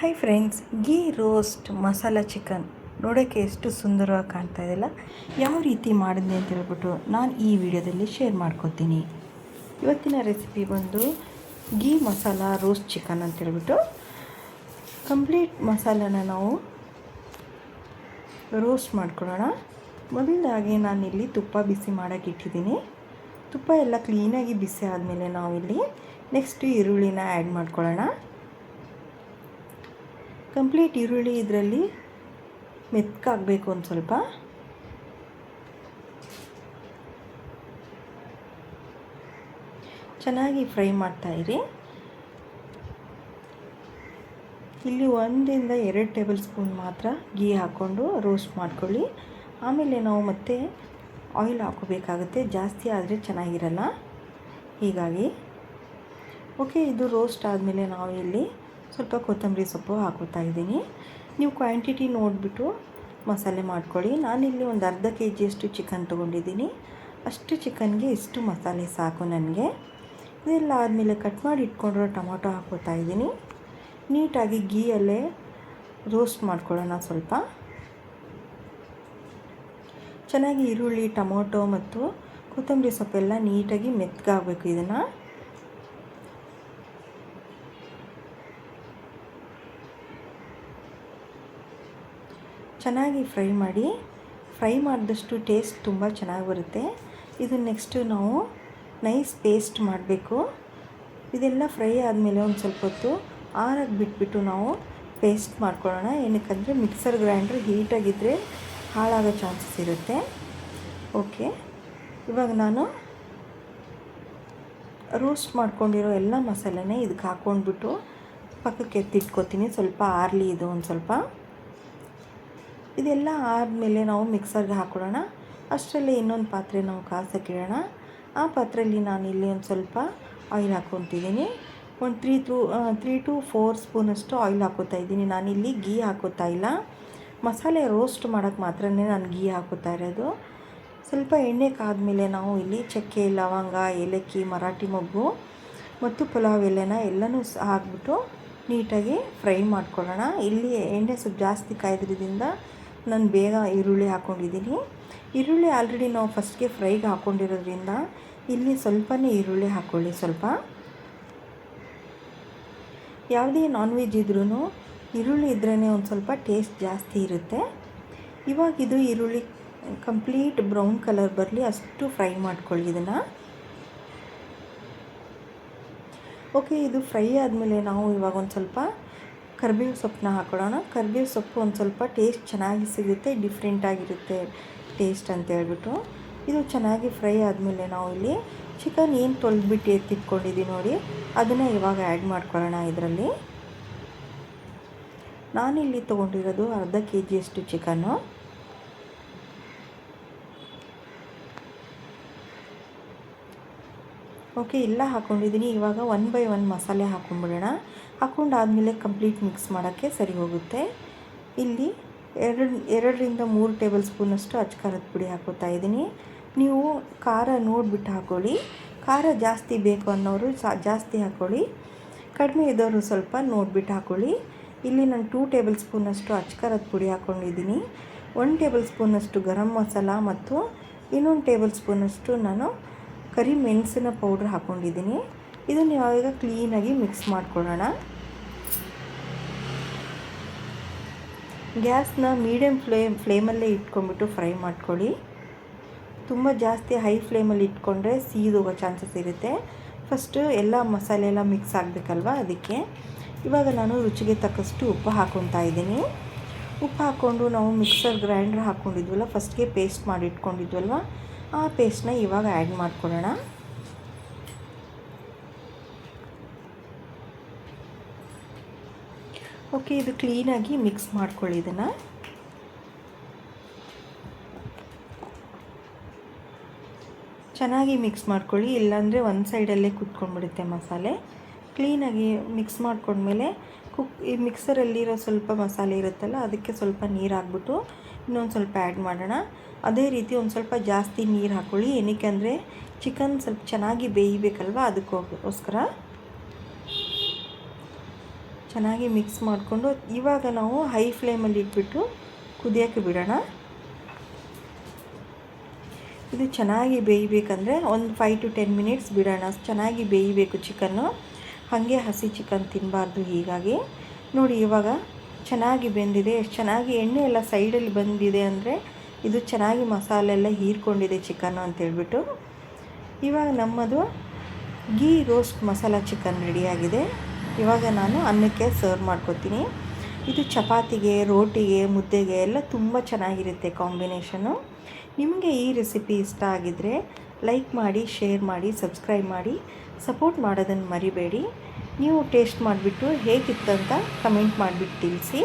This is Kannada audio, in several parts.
Hi friends, ghee roast masala chicken ನೋಡೋಕ್ಕೆ ಎಷ್ಟು ಸುಂದರವಾಗಿ ಕಾಣ್ತಾ ಇದೆಯಲ್ಲ. ಯಾವ ರೀತಿ ಮಾಡಿದ್ನಿ ಅಂತ ಹೇಳ್ಬಿಟ್ಟು ನಾನು ಈ ವಿಡಿಯೋದಲ್ಲಿ ಶೇರ್ ಮಾಡ್ಕೊತೀನಿ. ಇವತ್ತಿನ ರೆಸಿಪಿ ಬಂದು ಗೀ ಮಸಾಲ ರೋಸ್ಟ್ ಚಿಕನ್ ಅಂತ ಹೇಳ್ಬಿಟ್ಟು ಕಂಪ್ಲೀಟ್ ಮಸಾಲನ ನಾವು ರೋಸ್ಟ್ ಮಾಡ್ಕೊಳ್ಳೋಣ. ಮೊದಲಾಗಿ ನಾನಿಲ್ಲಿ ತುಪ್ಪ ಬಿಸಿ ಮಾಡೋಕ್ಕೆ ಇಟ್ಟಿದ್ದೀನಿ. ತುಪ್ಪ ಎಲ್ಲ ಕ್ಲೀನಾಗಿ ಬಿಸಿ ಆದಮೇಲೆ ನಾವಿಲ್ಲಿ ನೆಕ್ಸ್ಟ್ ಈರುಳ್ಳಿನ ಆ್ಯಡ್ ಮಾಡ್ಕೊಳ್ಳೋಣ. ಕಂಪ್ಲೀಟ್ ಈರುಳ್ಳಿ ಇದರಲ್ಲಿ ಮೆತ್ತಗಾಗಬೇಕು. ಒಂದು ಸ್ವಲ್ಪ ಚೆನ್ನಾಗಿ ಫ್ರೈ ಮಾಡ್ತಾಯಿರಿ. ಇಲ್ಲಿ 1 ಇಂದ 2 ಟೇಬಲ್ ಸ್ಪೂನ್ ಮಾತ್ರ ಗೀ ಹಾಕ್ಕೊಂಡು ರೋಸ್ಟ್ ಮಾಡ್ಕೊಳ್ಳಿ. ಆಮೇಲೆ ನಾವು ಮತ್ತೆ ಆಯಿಲ್ ಹಾಕೋಬೇಕಾಗುತ್ತೆ, ಜಾಸ್ತಿ ಆದರೆ ಚೆನ್ನಾಗಿರಲ್ಲ. ಹೀಗಾಗಿ ಓಕೆ, ಇದು ರೋಸ್ಟ್ ಆದಮೇಲೆ ನಾವು ಇಲ್ಲಿ ಸ್ವಲ್ಪ ಕೊತ್ತಂಬರಿ ಸೊಪ್ಪು ಹಾಕೋತಾ ಇದ್ದೀನಿ. ನೀವು ಕ್ವಾಂಟಿಟಿ ನೋಡಿಬಿಟ್ಟು ಮಸಾಲೆ ಮಾಡ್ಕೊಳ್ಳಿ. ನಾನಿಲ್ಲಿ ಒಂದು ಅರ್ಧ kg ಚಿಕನ್ ತೊಗೊಂಡಿದ್ದೀನಿ. ಅಷ್ಟು ಚಿಕನ್ಗೆ ಇಷ್ಟು ಮಸಾಲೆ ಸಾಕು ನನಗೆ. ಇದೆಲ್ಲ ಆದಮೇಲೆ ಕಟ್ ಮಾಡಿ ಇಟ್ಕೊಂಡಿರೋ ಟೊಮೊಟೊ ಹಾಕೋತಾ ಇದ್ದೀನಿ. ನೀಟಾಗಿ ಗೀಯಲ್ಲೇ ರೋಸ್ಟ್ ಮಾಡ್ಕೊಳ್ಳೋಣ. ಸ್ವಲ್ಪ ಚೆನ್ನಾಗಿ ಈರುಳ್ಳಿ, ಟೊಮೊಟೊ ಮತ್ತು ಕೊತ್ತಂಬರಿ ಸೊಪ್ಪೆಲ್ಲ ನೀಟಾಗಿ ಮೆತ್ತಗಾಗಬೇಕು. ಇದನ್ನು ಚೆನ್ನಾಗಿ ಫ್ರೈ ಮಾಡಿ. ಫ್ರೈ ಮಾಡಿದಷ್ಟು ಟೇಸ್ಟ್ ತುಂಬ ಚೆನ್ನಾಗಿ ಬರುತ್ತೆ. ಇದು ನೆಕ್ಸ್ಟು ನಾವು ನೈಸ್ ಪೇಸ್ಟ್ ಮಾಡಬೇಕು. ಇದೆಲ್ಲ ಫ್ರೈ ಆದಮೇಲೆ ಒಂದು ಸ್ವಲ್ಪ ಹೊತ್ತು ಆರಾಗಿ ಬಿಟ್ಬಿಟ್ಟು ನಾವು ಪೇಸ್ಟ್ ಮಾಡ್ಕೊಳ್ಳೋಣ. ಏನಕ್ಕಂದರೆ ಮಿಕ್ಸರ್ ಗ್ರೈಂಡ್ರ್ ಹೀಟಾಗಿದ್ದರೆ ಹಾಳಾಗೋ ಚಾನ್ಸಸ್ ಇರುತ್ತೆ. ಓಕೆ, ಇವಾಗ ನಾನು ರೋಸ್ಟ್ ಮಾಡ್ಕೊಂಡಿರೋ ಎಲ್ಲ ಮಸಾಲೆನೇ ಇದಕ್ಕೆ ಹಾಕ್ಕೊಂಡ್ಬಿಟ್ಟು ಪಕ್ಕಕ್ಕೆ ಎತ್ತಿಟ್ಕೊತೀನಿ. ಸ್ವಲ್ಪ ಆರಲಿ ಇದು ಒಂದು ಸ್ವಲ್ಪ. ಇದೆಲ್ಲ ಆದಮೇಲೆ ನಾವು ಮಿಕ್ಸರ್ಗೆ ಹಾಕ್ಕೊಳ್ಳೋಣ. ಅಷ್ಟರಲ್ಲೇ ಇನ್ನೊಂದು ಪಾತ್ರೆ ನಾವು ಕಾಸಕ್ಕಿಡೋಣ. ಆ ಪಾತ್ರೆಯಲ್ಲಿ ನಾನಿಲ್ಲಿ ಒಂದು ಸ್ವಲ್ಪ ಆಯಿಲ್ ಹಾಕ್ಕೊತಿದ್ದೀನಿ. ಒಂದು 3 to 4 ಸ್ಪೂನಷ್ಟು ಆಯಿಲ್ ಹಾಕೋತಾ ಇದ್ದೀನಿ. ನಾನಿಲ್ಲಿ ಗೀ ಹಾಕೋತಾ ಇಲ್ಲ. ಮಸಾಲೆ ರೋಸ್ಟ್ ಮಾಡೋಕ್ಕೆ ಮಾತ್ರ ನಾನು ಗೀ ಹಾಕೋತಾ ಇರೋದು. ಸ್ವಲ್ಪ ಎಣ್ಣೆ ಕಾದ್ಮೇಲೆ ನಾವು ಇಲ್ಲಿ ಚಕ್ಕೆ, ಲವಂಗ, ಏಲಕ್ಕಿ, ಮರಾಠಿ ಮೊಗ್ಗು ಮತ್ತು ಪುಲಾವ್ ಎಲೆನ ಎಲ್ಲನೂ ಹಾಕ್ಬಿಟ್ಟು ನೀಟಾಗಿ ಫ್ರೈ ಮಾಡ್ಕೊಳ್ಳೋಣ. ಇಲ್ಲಿ ಎಣ್ಣೆ ಸ್ವಲ್ಪ ಜಾಸ್ತಿ ಕಾಯ್ದ್ರಿಂದ ನಾನು ಬೇಗ ಈರುಳ್ಳಿ ಹಾಕ್ಕೊಂಡಿದ್ದೀನಿ. ಈರುಳ್ಳಿ ಆಲ್ರೆಡಿ ನಾವು ಫಸ್ಟ್ಗೆ ಫ್ರೈಗೆ ಹಾಕ್ಕೊಂಡಿರೋದ್ರಿಂದ ಇಲ್ಲಿ ಸ್ವಲ್ಪನೇ ಈರುಳ್ಳಿ ಹಾಕ್ಕೊಳ್ಳಿ. ಸ್ವಲ್ಪ ಯಾವುದೇ ನಾನ್ ವೆಜ್ ಇದ್ರೂ ಈರುಳ್ಳಿ ಇದ್ರೇ ಒಂದು ಸ್ವಲ್ಪ ಟೇಸ್ಟ್ ಜಾಸ್ತಿ ಇರುತ್ತೆ. ಇವಾಗ ಇದು ಈರುಳ್ಳಿ ಕಂಪ್ಲೀಟ್ ಬ್ರೌನ್ ಕಲರ್ ಬರಲಿ ಅಷ್ಟು ಫ್ರೈ ಮಾಡ್ಕೊಳ್ಳಿ ಇದನ್ನು. ಓಕೆ, ಇದು ಫ್ರೈ ಆದಮೇಲೆ ನಾವು ಇವಾಗ ಒಂದು ಸ್ವಲ್ಪ ಕರಿಬೇವು ಸೊಪ್ಪನ್ನ ಹಾಕೊಳ್ಳೋಣ. ಕರಿಬೇವು ಸೊಪ್ಪು ಒಂದು ಸ್ವಲ್ಪ ಟೇಸ್ಟ್ ಚೆನ್ನಾಗಿ ಸಿಗುತ್ತೆ, ಡಿಫ್ರೆಂಟಾಗಿರುತ್ತೆ ಟೇಸ್ಟ್ ಅಂತ ಹೇಳ್ಬಿಟ್ಟು. ಇದು ಚೆನ್ನಾಗಿ ಫ್ರೈ ಆದಮೇಲೆ ನಾವು ಇಲ್ಲಿ ಚಿಕನ್ ಏನು ತೊಳೆದ್ಬಿಟ್ಟು ಎತ್ತಿಟ್ಕೊಂಡಿದ್ದೀವಿ ನೋಡಿ, ಅದನ್ನು ಇವಾಗ ಆ್ಯಡ್ ಮಾಡ್ಕೊಳ್ಳೋಣ. ಇದರಲ್ಲಿ ನಾನಿಲ್ಲಿ ತೊಗೊಂಡಿರೋದು ಅರ್ಧ kg ಚಿಕನ್ನು. ಓಕೆ, ಎಲ್ಲ ಹಾಕ್ಕೊಂಡಿದ್ದೀನಿ. ಇವಾಗ 1 by 1 ಮಸಾಲೆ ಹಾಕ್ಕೊಂಡ್ಬಿಡೋಣ. ಹಾಕ್ಕೊಂಡಾದಮೇಲೆ ಕಂಪ್ಲೀಟ್ ಮಿಕ್ಸ್ ಮಾಡೋಕ್ಕೆ ಸರಿ ಹೋಗುತ್ತೆ. ಇಲ್ಲಿ 2 ರಿಂದ 3 ಟೇಬಲ್ ಸ್ಪೂನಷ್ಟು ಅಚ್ಕಾರದ ಪುಡಿ ಹಾಕೋತಾ ಇದ್ದೀನಿ. ನೀವು ಖಾರ ನೋಡಿಬಿಟ್ಟು ಹಾಕ್ಕೊಳ್ಳಿ. ಖಾರ ಜಾಸ್ತಿ ಬೇಕು ಅನ್ನೋರು ಜಾಸ್ತಿ ಹಾಕ್ಕೊಳ್ಳಿ, ಕಡಿಮೆ ಇದ್ದವರು ಸ್ವಲ್ಪ ನೋಡಿಬಿಟ್ಟು ಹಾಕ್ಕೊಳ್ಳಿ. ಇಲ್ಲಿ ನಾನು 2 ಟೇಬಲ್ ಸ್ಪೂನಷ್ಟು ಅಚ್ಕಾರದ ಪುಡಿ ಹಾಕ್ಕೊಂಡಿದ್ದೀನಿ. 1 ಟೇಬಲ್ ಸ್ಪೂನಷ್ಟು ಗರಂ ಮಸಾಲ ಮತ್ತು ಇನ್ನೊಂದು ಟೇಬಲ್ ಸ್ಪೂನಷ್ಟು ನಾನು ಕರಿ ಮೆಣಸಿನ ಪೌಡ್ರ್ ಹಾಕ್ಕೊಂಡಿದ್ದೀನಿ. ಇದನ್ನು ಯಾವಾಗ ಕ್ಲೀನಾಗಿ ಮಿಕ್ಸ್ ಮಾಡ್ಕೊಳ್ಳೋಣ. ಗ್ಯಾಸ್ನ ಮೀಡಿಯಮ್ ಫ್ಲೇಮಲ್ಲೇ ಇಟ್ಕೊಂಡ್ಬಿಟ್ಟು ಫ್ರೈ ಮಾಡ್ಕೊಳ್ಳಿ. ತುಂಬ ಜಾಸ್ತಿ ಹೈ ಫ್ಲೇಮಲ್ಲಿ ಇಟ್ಕೊಂಡ್ರೆ ಸೀದೋಗೋ ಚಾನ್ಸಸ್ ಇರುತ್ತೆ. ಫಸ್ಟು ಎಲ್ಲ ಮಸಾಲೆ ಎಲ್ಲ ಮಿಕ್ಸ್ ಆಗಬೇಕಲ್ವ, ಅದಕ್ಕೆ. ಇವಾಗ ನಾನು ರುಚಿಗೆ ತಕ್ಕಷ್ಟು ಉಪ್ಪು ಹಾಕ್ಕೊತಾ ಇದ್ದೀನಿ. ಉಪ್ಪು ಹಾಕ್ಕೊಂಡು ನಾವು ಮಿಕ್ಸರ್ ಗ್ರೈಂಡ್ರ್ ಹಾಕ್ಕೊಂಡಿದ್ವಲ್ಲ, ಫಸ್ಟ್ಗೆ ಪೇಸ್ಟ್ ಮಾಡಿ ಇಟ್ಕೊಂಡಿದ್ವಲ್ವ, ಆ ಪೇಸ್ಟ್ನ ಇವಾಗ ಆ್ಯಡ್ ಮಾಡ್ಕೊಳ್ಳೋಣ. ಓಕೆ, ಇದು ಕ್ಲೀನಾಗಿ ಮಿಕ್ಸ್ ಮಾಡ್ಕೊಳ್ಳಿ. ಇದನ್ನು ಚೆನ್ನಾಗಿ ಮಿಕ್ಸ್ ಮಾಡ್ಕೊಳ್ಳಿ, ಇಲ್ಲಾಂದರೆ ಒಂದು ಸೈಡಲ್ಲೇ ಕುತ್ಕೊಂಡ್ಬಿಡುತ್ತೆ ಮಸಾಲೆ. ಕ್ಲೀನಾಗಿ ಮಿಕ್ಸ್ ಮಾಡ್ಕೊಂಡ್ಮೇಲೆ ಈ ಮಿಕ್ಸರಲ್ಲಿರೋ ಸ್ವಲ್ಪ ಮಸಾಲೆ ಇರುತ್ತಲ್ಲ, ಅದಕ್ಕೆ ಸ್ವಲ್ಪ ನೀರು ಹಾಕ್ಬಿಟ್ಟು ಇನ್ನೊಂದು ಸ್ವಲ್ಪ ಆ್ಯಡ್ ಮಾಡೋಣ. ಅದೇ ರೀತಿ ಒಂದು ಸ್ವಲ್ಪ ಜಾಸ್ತಿ ನೀರು ಹಾಕ್ಕೊಳ್ಳಿ. ಏನಕ್ಕೆ ಅಂದರೆ ಚಿಕನ್ ಸ್ವಲ್ಪ ಚೆನ್ನಾಗಿ ಬೇಯಬೇಕಲ್ವ, ಅದಕ್ಕೋಸ್ಕರ. ಚೆನ್ನಾಗಿ ಮಿಕ್ಸ್ ಮಾಡಿಕೊಂಡು ಇವಾಗ ನಾವು ಹೈ ಫ್ಲೇಮಲ್ಲಿ ಇಟ್ಬಿಟ್ಟು ಕುದಿಯೋಕ್ಕೆ ಬಿಡೋಣ. ಇದು ಚೆನ್ನಾಗಿ ಬೇಯಬೇಕಂದ್ರೆ ಒಂದು 5 to 10 ಮಿನಿಟ್ಸ್ ಬಿಡೋಣ. ಚೆನ್ನಾಗಿ ಬೇಯಬೇಕು ಚಿಕನ್ನು, ಹಾಗೆ ಹಸಿ ಚಿಕನ್ ತಿನ್ನಬಾರ್ದು. ಹೀಗಾಗಿ ನೋಡಿ ಇವಾಗ ಚೆನ್ನಾಗಿ ಬೆಂದಿದೆ. ಎಷ್ಟು ಚೆನ್ನಾಗಿ ಎಣ್ಣೆ ಎಲ್ಲ ಸೈಡಲ್ಲಿ ಬಂದಿದೆ ಅಂದರೆ ಇದು ಚೆನ್ನಾಗಿ ಮಸಾಲೆ ಎಲ್ಲ ಹೀರ್ಕೊಂಡಿದೆ ಚಿಕನ್ನು ಅಂತೇಳ್ಬಿಟ್ಟು. ಇವಾಗ ನಮ್ಮದು ಗೀ ರೋಸ್ಟ್ ಮಸಾಲ ಚಿಕನ್ ರೆಡಿಯಾಗಿದೆ. ಇವಾಗ ನಾನು ಅನ್ನಕ್ಕೆ ಸರ್ವ್ ಮಾಡ್ಕೊತೀನಿ. ಇದು ಚಪಾತಿಗೆ, ರೋಟಿಗೆ, ಮುದ್ದೆಗೆ ಎಲ್ಲ ತುಂಬ ಚೆನ್ನಾಗಿರುತ್ತೆ ಕಾಂಬಿನೇಷನ್ನು. ನಿಮಗೆ ಈ ರೆಸಿಪಿ ಇಷ್ಟ ಆಗಿದ್ದರೆ ಲೈಕ್ ಮಾಡಿ, ಶೇರ್ ಮಾಡಿ, ಸಬ್ಸ್ಕ್ರೈಬ್ ಮಾಡಿ, ಸಪೋರ್ಟ್ ಮಾಡೋದನ್ನು ಮರಿಬೇಡಿ. ನೀವು ಟೇಸ್ಟ್ ಮಾಡಿಬಿಟ್ಟು ಹೇಗಿತ್ತಂತ ಕಮೆಂಟ್ ಮಾಡಿಬಿಟ್ಟು ತಿಳಿಸಿ.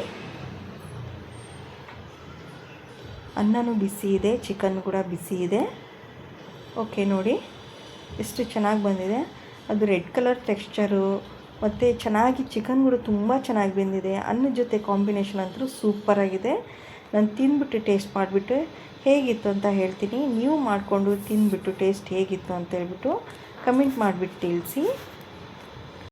ಅನ್ನನೂ ಬಿಸಿ ಇದೆ, ಚಿಕನ್ ಕೂಡ ಬಿಸಿ ಇದೆ. ಓಕೆ ನೋಡಿ ಎಷ್ಟು ಚೆನ್ನಾಗಿ ಬಂದಿದೆ. ಅದು ರೆಡ್ ಕಲರ್ ಟೆಕ್ಸ್ಚರು ಮತ್ತು ಚೆನ್ನಾಗಿ ಚಿಕನ್ ಕೂಡ ತುಂಬ ಚೆನ್ನಾಗಿ ಬೆಂದಿದೆ. ಅನ್ನದ ಜೊತೆ ಕಾಂಬಿನೇಷನ್ ಅಂತೂ ಸೂಪರಾಗಿದೆ. ನಾನು ತಿಂದ್ಬಿಟ್ಟು ಟೇಸ್ಟ್ ಮಾಡಿಬಿಟ್ಟು ಹೇಗಿತ್ತು ಅಂತ ಹೇಳ್ತೀನಿ. ನೀವು ಮಾಡಿಕೊಂಡು ತಿಂದ್ಬಿಟ್ಟು ಟೇಸ್ಟ್ ಹೇಗಿತ್ತು ಅಂತ ಹೇಳ್ಬಿಟ್ಟು ಕಮೆಂಟ್ ಮಾಡಿಬಿಟ್ಟು ತಿಳಿಸಿ.